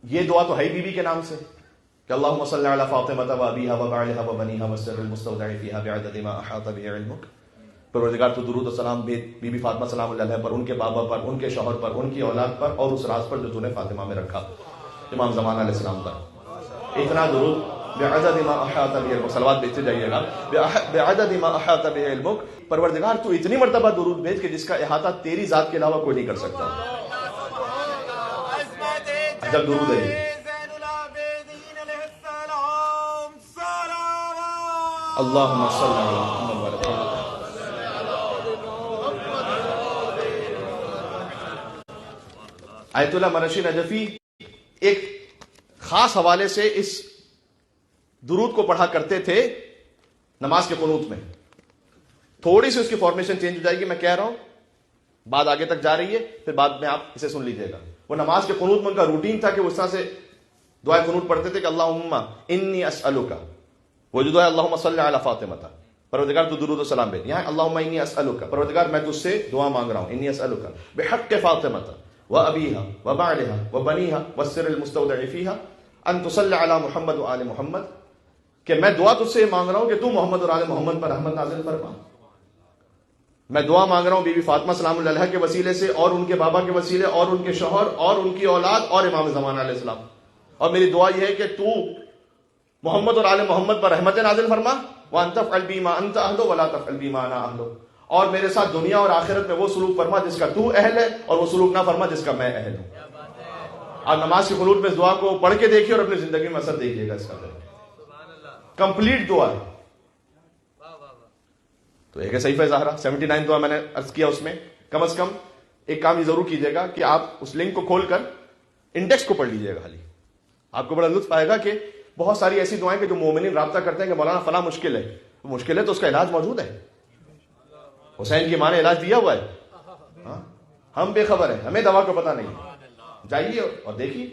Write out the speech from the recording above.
یہ دعا تو ہے بی بی کے نام سے کہ اللہم صلی علی فاطمہ و ابیہا و بعلہا و بنیہا والسر المستودع فیہا بعدد ما احاط بہ علمک. پروردگار تو درود و سلام بھیج بی بی فاطمہ سلام اللہ علیہ پر، ان کے بابا پر، ان کے شوہر پر، ان کی اولاد پر، اور اس راز پر جو تو نے فاطمہ میں رکھا، امام زمان علیہ السلام پر. اتنا درود بعدد ما احاط بہ علمک، صلوات بھیجتے جائیے گا. بعدد ما احاط بہ علمک، پروردگار تو اتنی مرتبہ درود بھیج کہ جس کا احاطہ تیری ذات کے علاوہ کوئی نہیں کر سکتا. عجب درود ہے یہ. اللہم صلی علی محمد وعلی آیت اللہ مرشی نجفی ایک خاص حوالے سے اس درود کو پڑھا کرتے تھے نماز کے قنوت میں. تھوڑی سی اس کی فارمیشن چینج ہو جائے گی، میں کہہ رہا ہوں، بات آگے تک جا رہی ہے، پھر بعد میں آپ اسے سن لیجئے گا. وہ نماز کے قنوت میں ان کا روٹین تھا کہ وہ اس طرح سے دعائے قنوت پڑھتے تھے کہ اللہم انی اسألک، وہ جو دعا ہے اللہم صلی علی فاطمہ، پروردگار تو درود و سلام بھیج. یہاں اللہم انی اسألک، پروردگار میں تجھ سے دعا مانگ رہا ہوں، انی اسألک بحق فاطمہ و ابیہا و بعلہا و بنیہا والسر المستودع فیہا ان تصلی علی محمد و آل محمد، کہ میں دعا تجھ سے مانگ رہا ہوں کہ تو محمد اور آل محمد پر رحمت نازل فرما. میں دعا مانگ رہا ہوں بی بی فاطمہ سلام اللہ علیہ کے وسیلے سے، اور ان کے بابا کے وسیلے، اور ان کے شوہر، اور ان کی اولاد، اور امام زمان علیہ السلام. اور میری دعا یہ ہے کہ تو محمد اور آل محمد پر رحمت نازل فرما، وَأَن تَفْعَلْ بِي مَا أَنْتَ أَهْلُ وَلَا تَفْعَلْ بِي مَا أَنَا أَهْلُ، اور میرے ساتھ دنیا اور آخرت میں وہ سلوک فرما جس کا تو اہل ہے، اور وہ سلوک نہ فرما جس کا میں اہل ہوں. آپ نماز کے قنوت میں اس دعا کو پڑھ کے دیکھیے اور اپنی زندگی میں اثر دیکھیے گا اس کا. کمپلیٹ دعا ہے. تو ایک ہے صحیفہ زہرا 79 دعا میں نے عرض کیا، اس میں کم از کم ایک کام یہ ضرور کیجیے گا کہ آپ اس لنک کو کھول کر انڈیکس کو پڑھ لیجیے گا. خالی آپ کو بڑا لطف آئے گا کہ بہت ساری ایسی دعائیں کہ جو مومنین رابطہ کرتے ہیں کہ مولانا فلاں مشکل ہے، مشکل ہے تو اس کا علاج موجود ہے. حسین کی ماں نے علاج دیا ہوا ہے، ہم بے خبر ہیں، ہمیں دوا کا پتہ نہیں. جائیے اور دیکھیے.